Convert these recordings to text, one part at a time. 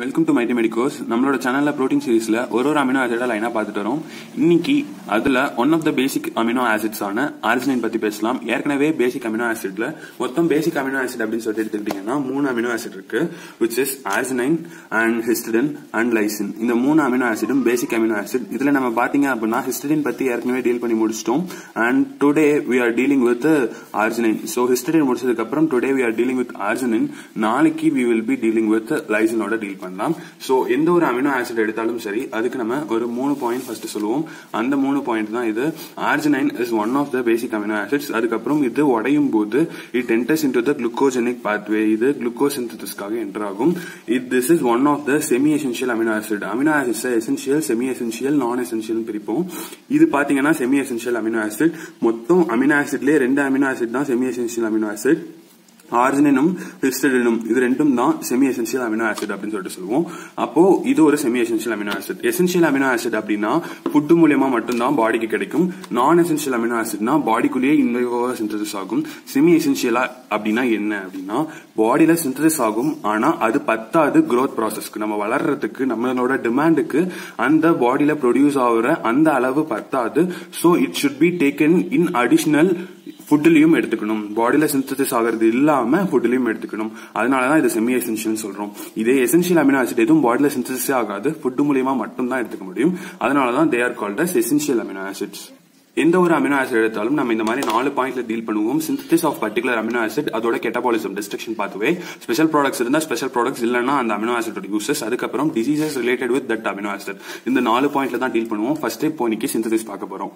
Welcome to mighty medicos. நம்மளோட சேனல்ல protein சீரீஸ்ல ஒரு அமினோ ஆசிட லைனா பார்த்துட்டு வரோம். இன்னைக்கு அதுல one of the basic amino acids ஆன ஆர்ஜினைன் பத்தி பேசலாம். ஏற்கனவே பேசிக் அமினோ ஆசிட்ல மொத்தம் பேசிக் அமினோ ஆசிட் அப்படின்னு சொல்லிட்டு எடுத்துக்கிட்டீங்கன்னா 3 அமினோ ஆசிட் இருக்கு, which is arginine and histidine and lysine. இந்த 3 அமினோ ஆசிடும் பேசிக் அமினோ ஆசிட். இதுல நம்ம பாத்தீங்க அப்படின்னா ஹிஸ்டிடின் பத்தி ஏற்கனவே டீல் பண்ணி முடிச்சிட்டோம். And today we are dealing with arginine. So histidine முடிச்சதுக்கு அப்புறம் today we are dealing with arginine. நாளைக்கு we will be dealing with லைசினோட டீல் பண்ணலாம். சோ எந்த ஒரு அமினோ ஆசிட் எடுத்தாலும் சரி, அதுக்கு நம்ம ஒரு 3 பாயிண்ட் ஃபர்ஸ்ட் சொல்லுவோம். அந்த 3 பாயிண்ட் தான் இது. Arginine is one of the basic amino acids. அதுக்கப்புறம் இது உடையும் போது it enters into the glucogenic pathway. இது குளுக்கோஸ் சிந்தசிஸ்க்காக என்டர் ஆகும். This is one of the semi essential amino acid. Amino acids essential, semi essential, non essential பிரிப்போம். இது பாத்தீங்கன்னா செமி எசென்ஷியல் அமினோ ஆசிட். மொத்தம் அமினோ ஆசிட்லயே 2 அமினோ ஆசிட் தான் semi essential amino acid. ஆர்ஜினினும் ஹிஸ்டிடினும் இது ரெண்டும் தான் செமி எசென்ஷியல் அமினோ ஆசிட் அப்படின்னு சொல்லிட்டு சொல்லுவோம். அப்போ இது ஒரு semi essential amino acid. Essential amino acid அப்படின்னா ஃபுட் மூலியமா மட்டும்தான் பாடிக்கு கிடைக்கும். நான் எசென்ஷியல் அமினோ ஆசிட்னா பாடிக்குள்ளேயே இன்வைவா சிந்தசிஸ் ஆகும். செமி எசென்ஷியலா அப்படின்னா என்ன அப்படின்னா பாடியில சிந்தசிஸ் ஆகும், ஆனா அது பத்தாது growth ப்ராசஸ்க்கு, நம்ம வளர்றதுக்கு, நம்மளோட டிமாண்டுக்கு அந்த பாடியில ப்ரொடியூஸ் ஆகுற அந்த அளவு பத்தாது. So it should be taken in additional. ஃபுட்லயும் எடுத்துக்கணும், பாடியில சிந்தசிஸ் ஆகிறது இல்லாம ஃபுட்லயும் எடுத்துக்கணும். அதனாலதான் இது செமி எசென்ஷியல் சொல்றோம். இதே எசென்ஷியல் அமினோ ஆசிட் எதுவும் பாடியில சிந்தசிஸே ஆகாது, ஃபுட் மூலியமா மட்டும் தான் எடுத்துக்க முடியும். அதனாலதான் they are called as essential amino acids. எந்த ஒரு அமினோ ஆசிட் எடுத்தாலும் நம்ம இந்த மாதிரி 4 பாயிண்ட்ல டீல் பண்ணுவோம். Synthesis of particular amino acid, அதோட catabolism, destruction pathway, special products இருந்தா ஸ்பெஷல் ப்ராடக்ட்ஸ், இல்லன்னா அந்த அமினோ ஆசிடோட யூசஸ், அதுக்கப்புறம் diseases related with that amino acid. இந்த 4 பாயிண்ட்ல தான் டீல் பண்ணுவோம். ஃபர்ஸ்ட் இப்போ இன்னைக்கு சிந்தசிஸ் பார்க்க போறோம்.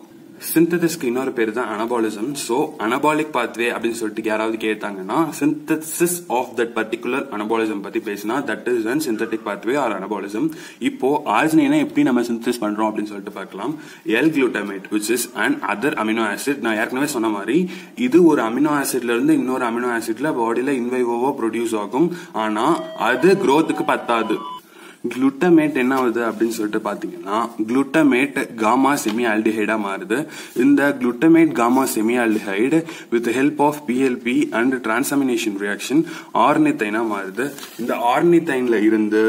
சிந்தசிஸ்க்கு இன்னொரு பேர் தான் அனபாலிசம். சோ அனபாலிக் பாத்வே அப்படின்னு சொல்லிட்டு யாராவது கேட்டாங்கன்னா synthesis of that particular anabolism பத்தி பேசினா that is an synthetic pathway or anabolism. இப்போ ஆர்ஜினைனை எப்படி நம்ம சிந்தசிஸ் பண்றோம் அப்படின்னு சொல்லிட்டு பார்க்கலாம். L glutamate which is an other amino acid. நான் ஏற்கனவே சொன்ன மாதிரி இது ஒரு அமினோ ஆசிட்ல இருந்து இன்னொரு அமினோ ஆசிட்ல பாடியில இன்வைவோவா ப்ரொடியூஸ் ஆகும், ஆனா அது growthக்கு பத்தாது. குளுட்டமேட் என்ன ஆகுது அப்படின்னு சொல்லிட்டு பாத்தீங்கன்னா குளுட்டமேட் காமா செமி ஆல்டிஹைடா மாறுது. இந்த glutamate gamma semi aldehyde with help of PLP and transamination reaction ஆர்னித்தைனா மாறுது. இந்த ஆர்னித்தைன்ல இருந்து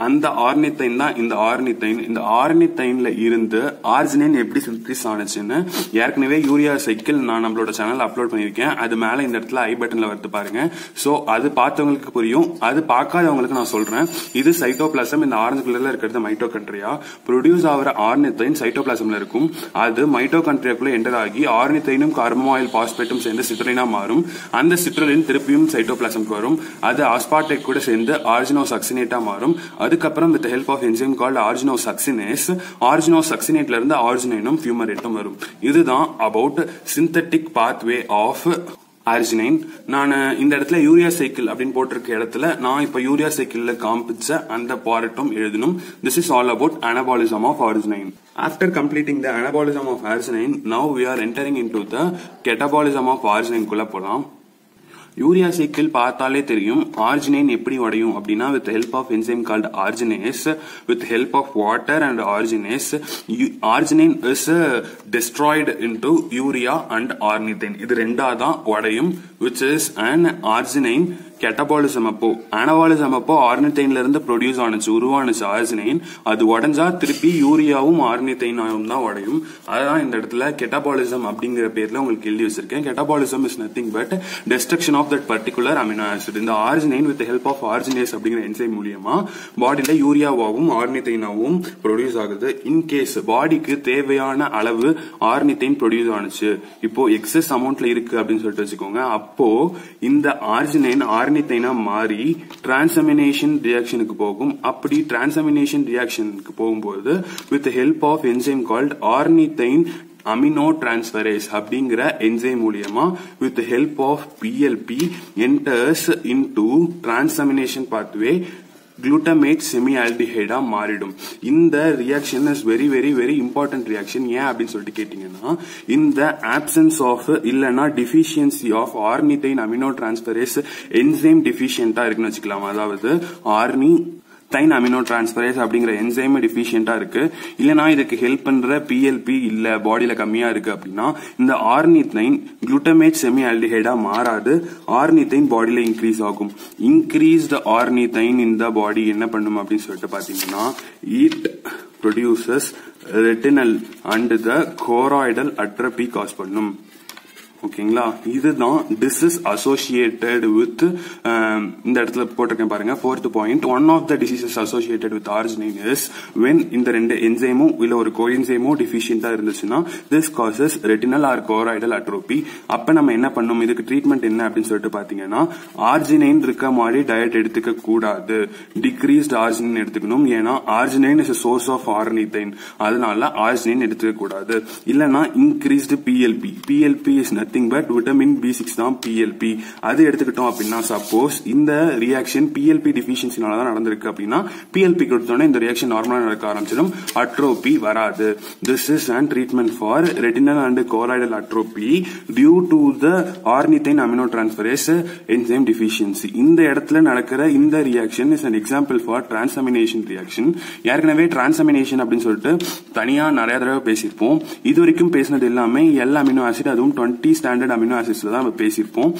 அந்த ஆர்னித்தைன் தான் இந்த ஆர்னித்தைன். இந்த ஆர்னித்தைன்ல இருந்து ஆர்ஜினைன் எப்படி சிந்தசிஸ் ஆனிச்சுன்னு ஏற்கனவே யூரியா சைக்கிள் நான் நம்மளோட சேனல் அப்லோட் பண்ணிருக்கேன். அது மேல இந்த இடத்துல ஐ பட்டன்ல வருது பாருங்க. சோ அது பார்த்தவங்களுக்கு புரியும், அது பார்க்காதவங்களுக்கு நான் சொல்றேன். இது சைட்டோபிளாசம். இந்த ஆரஞ்சு கலர்ல இருக்கிறது மைட்டோகாண்ட்ரியா. ப்ரொடியூஸ் ஆகிற ஆர்னித்தைன் சைட்டோபிளாசம்ல இருக்கும். அது மைட்டோகாண்ட்ரியாக்குள்ள என்டர் ஆகி ஆர்னித்தைனும் கார்போமைல் பாஸ்பேட்டும் சேர்ந்து சிட்ரலினா மாறும். அந்த சிட்ரலின் திருப்பியும் சைட்டோபிளாசம்க்கு வரும். அது ஆஸ்பார்டேட் கூட சேர்ந்து ஆர்ஜினோசக்சினேட்டா மாறும். அதுக்கப்புறம் with help of enzyme called arginosuccinase, ஆர்ஜினோசக்சினேட்ல இருந்து ஆர்ஜினைனும் ஃபியூமரேட்டும் வரும். இதுதான் about synthetic pathway of arginine. நான் இந்த இடத்துல யூரியா சைக்கிள் அப்படின்னு போட்டிருக்க இடத்துல நான் இப்ப யூரியா சைக்கிள்ல காமிச்ச அந்த பார்ட்டும் எழுதணும். This is all about anabolism of arginine. After completing the anabolism of arginine, now we are entering into the catabolism of arginine குள்ள போலாம். யூரியா சைக்கிள் பார்த்தாலே தெரியும் ஆர்ஜினைன் எப்படி உடையும் அப்படின்னா with help of enzyme called arginase, with help of water and arginase. Arginine is destroyed into urea and ornithine. இது ரெண்டாதான் உடையும், which is an arginine catabolism. அப்போ அனபாலிசம் அப்போ ஆர்னித்தைன்ல இருந்து ப்ரொடியூஸ் ஆனிச்சு, உருவானுச்சு ஆர்ஜினைன். அது உடஞ்சா திருப்பி யூரியாவும் ஆர்னித்தைனாவும் தான் உடையும். அதான் இந்த இடத்துல கெட்டபாலிசம் அப்படிங்கிற பேர்ல உங்களுக்கு எழுதி வச்சிருக்கேன். Catabolism is nothing but destruction of that particular amino acid. இந்த arginine with help of arginase அப்படிங்கிற என்சைம் மூலியமா பாடியில யூரியாவாகவும் ஆர்னித்தைனாவும் ப்ரொடியூஸ் ஆகுது. இன்கேஸ் பாடிக்கு தேவையான அளவு ஆர்னித்தைன் ப்ரொடியூஸ் ஆனிச்சு, இப்போ எக்ஸஸ் அமௌண்ட்ல இருக்கு அப்படின்னு சொல்லிட்டு வச்சுக்கோங்க. அப்போ இந்த ஆர்ஜினைன் ஆர்னித்தைனா மாறி டிரான்சாமினேஷன் ரியாக்ஷனுக்கு போகும். அப்படி டிரான்சாமினேஷன் ரியாக்ஷனுக்கு போகும்போது with help of enzyme called ornithine amino transferase அப்படிங்கிற என்சைம் மூலியமா with help of PLP enters into transamination pathway glutamate semi ஆல்டிஹைடா மாறிடும். இந்த reaction is very very very important reaction. ஏன் அப்படின்னு சொல்லிட்டு கேட்டீங்கன்னா இந்த ஆப்சன்ஸ் ஆஃப் இல்லனா deficiency of ornithine amino transferase enzyme டிஃபிஷியன்டா இருக்குன்னு வச்சுக்கலாம். அதாவது ஆர்னி தைன் அமினோ டிரான்ஸ்பரேஸ் அப்படிங்கிற என்சைம் டிஃபிஷியண்டா இருக்கு, இல்லனா இதுக்கு ஹெல்ப் பண்ற PLP இல்ல பாடியில கம்மியா இருக்கு அப்படின்னா இந்த ஆர்னித்தைன் குளுட்டமேட் செமி ஆல்டிஹைடா மாறாது, ஆர்னித்தைன் பாடியில இன்க்ரீஸ் ஆகும். இன்க்ரீஸ்டு ஆர்னித்தைன் இந்த பாடி என்ன பண்ணும் அப்படின்னு சொல்லிட்டு பாத்தீங்கன்னா it produces retinal and the choroidal atrophy cause பண்ணும். ஓகேங்களா, இதுதான் டிசீஸ் அசோசியேட்டட் வித் இந்த இடத்துல போட்டிருக்கேன் பாருங்க. 4th point, one of the diseases associated with arginine is when இந்த ரெண்டு என்சைமும் இல்ல ஒரு கோஎன்சைமோ டிஃபிஷியண்டா இருந்துச்சுன்னா this causes retinal or choroidal atrophy. அப்ப நம்ம என்ன பண்ணணும், இதுக்கு ட்ரீட்மெண்ட் என்ன அப்படின்னு சொல்லிட்டு பாத்தீங்கன்னா ஆர்ஜினைன் இருக்க மாதிரி டயட் எடுத்துக்க கூடாது, டிக்ரீஸ்ட் ஆர்ஜினைன் எடுத்துக்கணும். ஏன்னா ஆர்ஜினைன் இஸ் சோர்ஸ் ஆஃப் ஆர்னித்தைன், அதனால ஆர்ஜினைன் எடுத்துக்க கூடாது. இல்லனா increased PLP is nothing but vitamin B6 தான் PLP. அது எடுத்துக்கிட்டோம் அப்படின்னா சப்போஸ் இந்த ரியாக்ஷன் PLP டிஃபிஷியன்சினால தான் நடந்திருக்கு அப்படின்னா PLP கொடுத்தோன்னே இந்த ரியாக்ஷன் நார்மலா நடக்க ஆரம்பிச்சிடும், அட்ரோபி வராது. This is and treatment for retinal and choroidal atrophy due to the ornithine amino transferase enzyme deficiency. இந்த இடத்துல நடக்கிற இந்த reaction is an example for transamination reaction. ஏற்கனவே டிரான்ஸ்அமினேஷன் அப்படின்னு சொல்லிட்டு தனியா நிறைய தடவை பேசியிருப்போம். இது வரைக்கும் பேசினது எல்லாமே எல்லா அமினோ ஆசிட், அதுவும் 20 ஸ்டாண்டர்ட் அமினோ ஆசிட்ஸ்ல தான் நம்ம பேசியிருப்போம்.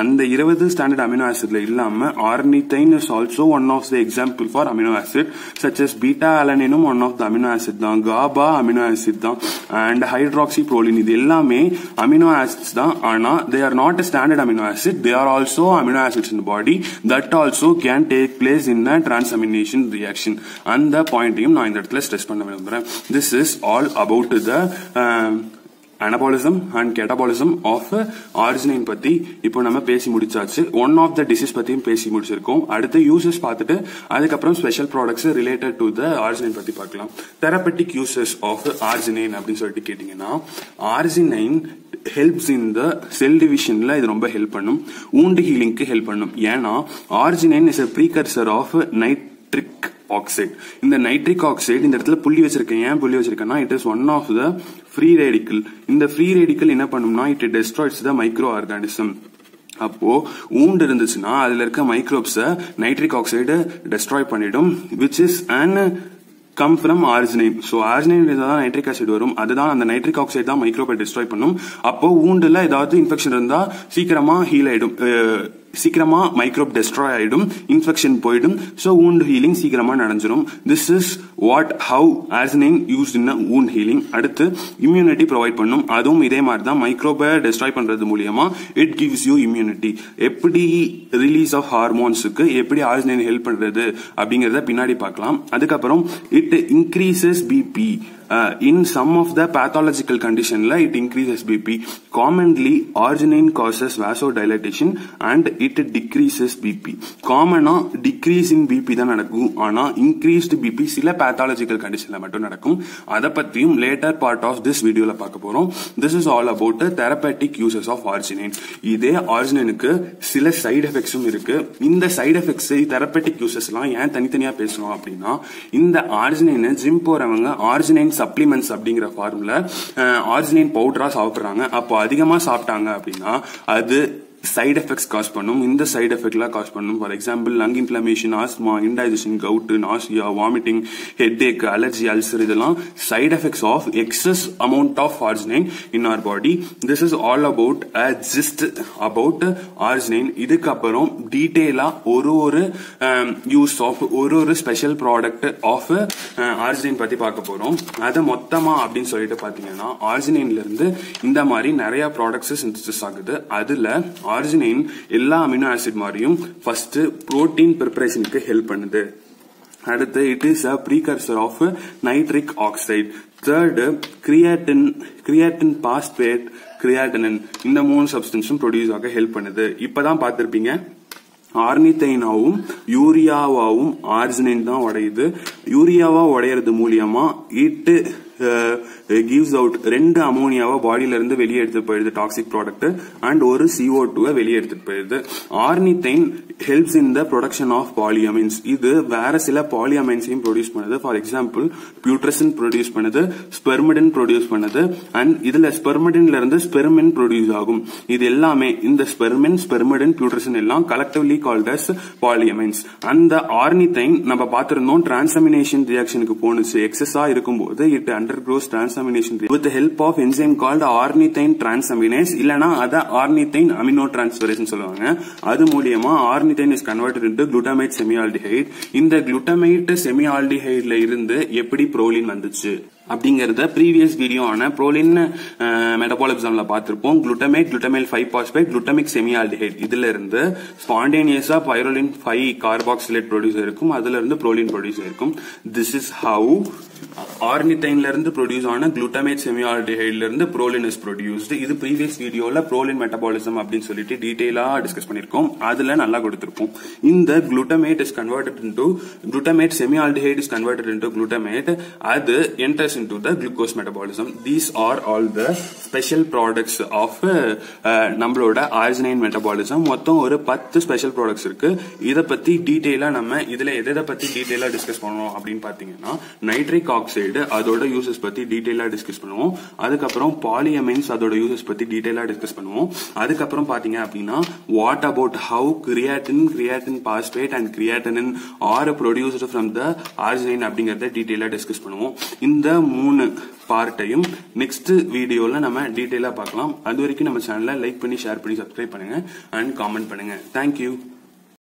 அந்த 20 ஸ்டாண்டர்ட் அமினோ ஆசிட்ல இல்லாம ornithine is also one of the example for amino acid such as beta அலனினும் one of the amino acid தான், காபா அமினோ ஆசிட் தான், அண்ட் ஹைட்ராக்சி புரோலின். இது எல்லாமே அமினோ ஆசிட்ஸ் தான், ஆனா they are not a standard amino acid, they are also amino acids in body that also can take place in a transamination reaction. அந்த பாயிண்டையும் நான் இந்த இடத்துல ஸ்ட்ரெஸ் பண்ண விரும்புறேன். This is all about the anabolism and catabolism of arginine பத்தி இப்போ நம்ம பேசி முடிச்சாச்சு. ஒன் ஆஃப் த டிசீஸ் பத்தியும் பேசி முடிச்சிருக்கோம். அடுத்து யூசஸ் பார்த்துட்டு அதுக்கப்புறம் special products related to the arginine பத்தி பார்க்கலாம். தெரபெட்டிக் யூசஸ் ஆஃப் ஆர்ஜினைன் அப்படின்னு சொல்லிட்டு கேட்டீங்கன்னா ஆர்ஜினைன் ஹெல்ப்ஸ் இன் த செல் டிவிஷன்ல இது ரொம்ப ஹெல்ப் பண்ணும், wound ஹீலிங்க்கு ஹெல்ப் பண்ணும். ஏன்னா arginine is a precursor of nitric oxide. இந்த நைட்ரிக் ஆக்சைடு இந்த இடத்துல புள்ளி வச்சிருக்கேன். ஏன் புள்ளி வச்சிருக்கேன்னா it is one of the free radical. இந்த ஃப்ரீ ரேடிக்கல் என்ன பண்ணும்னா it destroys the micro organism. அப்போ ஊண்டு இருந்துச்சுன்னா அதுல இருக்க மைக்ரோப்ஸ நைட்ரிக் ஆக்சைடு டெஸ்ட்ராய் பண்ணிடும், which is an come from arginine. So arginine தான் நைட்ரிக் ஆசிட் வரும், அதுதான் அந்த நைட்ரிக் ஆக்சைடு தான் மைக்ரோபை டிஸ்ட்ராய் பண்ணும். அப்போ ஊண்டுல ஏதாவது இன்ஃபெக்ஷன் இருந்தா சீக்கிரமா ஹீல் ஆயிடும், சீக்கிரமா மைக்ரோப் டெஸ்ட்ராய் ஆயிடும், இன்ஃபெக்ஷன் போயிடும். சோ wound ஹீலிங் சீக்கிரமா நடந்துரும். This is what how arginine used in wound healing. அடுத்து இம்யூனிட்டி ப்ரொவைட் பண்ணும், அதுவும் இதே மாதிரி தான் மைக்ரோபை டெஸ்ட்ராய் பண்றது மூலியமா இட் கிவ்ஸ் யூ இம்யூனிட்டி. எப்படி ரிலீஸ் ஆஃப் ஹார்மோன்ஸுக்கு எப்படி ஆர்ஜினைன் ஹெல்ப் பண்றது அப்படிங்கறத பின்னாடி பார்க்கலாம். அதுக்கப்புறம் it increases BP. In some of the pathological condition it increases BP. Commonly arginine causes vasodilatation and it decreases BP. Common decrease in BP தான் நடக்கும், ஆனா increased BP சில pathological conditionல மட்டும் நடக்கும். அத பத்தியும் later part of this videoல பார்க்க போறோம். This is all about the therapeutic uses of arginine. இதே arginineக்கு சில side effectsம் இருக்கு. இந்த side effects therapeutic usesலாம் ஏன் தனித்தனியா பேசணும் அப்படின்னா இந்த arginine ஜிம் போறவங்க arginine சப்ளிமெண்ட்ஸ் அப்படிங்கிற ஃபார்முல ஆர்ஜினைன் பவுடரா சாப்பிடுறாங்க. அப்போ அதிகமா சாப்பிட்டாங்க அப்படின்னா அது சைடு எஃபெக்ட்ஸ் காஸ் பண்ணும். இந்த சைடு எஃபெக்ட்லாம் காஸ் பண்ணும். For example lung inflammation, asthma, indigestion, gout, nausea, vomiting, headache, allergy, ulcer, இதெல்லாம் side effects of excess amount of arginine in our body. This is all about just about arginine. இதுக்கப்புறம் டீட்டெயிலா ஒரு use of ஒரு special product of arginine பத்தி பார்க்க போறோம். அதை மொத்தமா அப்படின்னு சொல்லிட்டு பாத்தீங்கன்னா ஆர்ஜினைன்ல இருந்து இந்த மாதிரி நிறைய ப்ராடக்ட்ஸ் சிந்தசிஸ் ஆகுது. அதுல ஆர்ஜினைன் எல்லா அமினோ ஆசிட் மாதிரியும் ஃபர்ஸ்ட் புரோட்டீன் பிரிப்பரேஷனுக்கு ஹெல்ப் பண்ணுது. அடுத்து it is a precursor of nitric oxide. Third creatine phosphate creatinine. இந்த 3 சப்ஸ்டன்ஸும் ப்ரொடியூஸ் ஆக ஹெல்ப் பண்ணுது. இப்பதான் பார்த்திருப்பீங்க ஆர்னித்தைனாவும் யூரியாவாவும் ஆர்ஜினைன் தான் உடையுது. யூரியாவா உடையறது மூலியமா இட் gives out 2 அமோனியாவை பாடியில இருந்து வெளியே எடுத்து போயிடுது டாக்ஸிக் ப்ராடக்ட், அண்ட் ஒரு CO2 வெளியே எடுத்துட்டு போயிடுது. ஆர்னித்தைன் helps in the production of polyamines. இது வேற சில polyaminesையும் ப்ரொடியூஸ் பண்ணுது. ஃபார் எக்ஸாம்பிள் பியூட்ரசின் ப்ரொடியூஸ் பண்ணுது, ஸ்பெர்மிடின் ப்ரொடியூஸ் பண்ணுது, அண்ட் இதுல ஸ்பெர்மிடின்ல இருந்து ஸ்பெர்மின் ப்ரொடியூஸ் ஆகும். இது எல்லாமே இந்த ஸ்பெர்மின், ஸ்பெர்மிடின், பியூட்ரசின் எல்லாம் கலெக்டிவ்லி கால்ட் அஸ் polyamines. அந்த ஆர்னித்தைன் நம்ம பார்த்திருந்தோம் டிரான்சாமினேஷன் ரியாக்ஷனுக்கு போனுச்சு. எக்ஸஸா இருக்கும்போது it undergoes transamination with help of enzyme called ornithine transaminase, இல்லனா அத ஆர்னித்தைன் அமினோ டிரான்ஸ்ஃபரேஸ் சொல்லுவாங்க. அது மூலமா ornithine is converted into glutamate semialdehyde. இந்த குளுட்டமேட் செமிஆல்டிஹைட்ல இருந்து எப்படி புரோலின் வந்துச்சு அப்படிங்கறத ப்ரீவியஸ் வீடியோ ஆன புரோலின் மெட்டபாலிசம்ல பார்த்திருப்போம். குளுட்டமேட், குளுட்டமைல் 5-பாஸ்பேட், குளுட்டமிக் செமிஆல்டிஹைட் இதுல இருந்து ஸ்பான்டேனியஸா பைரோலின் 5 கார்பாக்சிலேட் ப்ரொடியூஸ் இருக்கும். அதுல இருந்து புரோலின் ப்ரொடியூஸ் இருக்கும். திஸ் இஸ் ஹவு ஆர்னித்தைன்ல இருந்து ப்ரொடியூஸ் ஆன குளுட்டமேட் செமிஆல்டிஹைட்ல இருந்து புரோலின் இஸ் ப்ரொடியூஸ்டு. இது ப்ரீவியஸ் வீடியோல புரோலின் மெட்டபாலிசம் அப்படின்னு சொல்லிட்டு டீடைலா டிஸ்கஸ் பண்ணிருக்கோம். அதுல நல்லா கொடுத்திருப்போம். இந்த glutamate is converted into glutamate semialdehyde is converted into glutamate. அது enters into the glucose metabolism. These are all the special products of நம்மளோட arginine metabolism. மொத்தம் ஒரு 10 ஸ்பெஷல் ப்ராடக்ட்ஸ் இருக்கு. இத பத்தி டீடைலா நம்ம இதுல எதை பத்தி டீடைலா டிஸ்கஸ் பண்ணணும் அப்படின்னு பாத்தீங்கன்னா நைட்ரிக் ஆக்சைடு அதோட யூசஸ் பத்தி டீடைலா டிஸ்கஸ் பண்ணுவோம். அதுக்கப்புறம் பாலியமைன்ஸ் அதோட யூசஸ் பத்தி டீடைலா டிஸ்கஸ் பண்ணுவோம். அதுக்கப்புறம் பாத்தீங்க அப்படின்னா what about how creatine phosphate and creatinine R produced from the arginine அப்படிங்கறத டீடைலா டிஸ்கஸ் பண்ணுவோம். இந்த 3 பார்ட்டையும் நெக்ஸ்ட் வீடியோல நம்ம டீடைலா பார்க்கலாம். அது வரைக்கும் நம்ம சேனலை லைக் பண்ணி, ஷேர் பண்ணி, சப்ஸ்கிரைப் பண்ணுங்க அண்ட் காமெண்ட் பண்ணுங்க. தேங்க்யூ.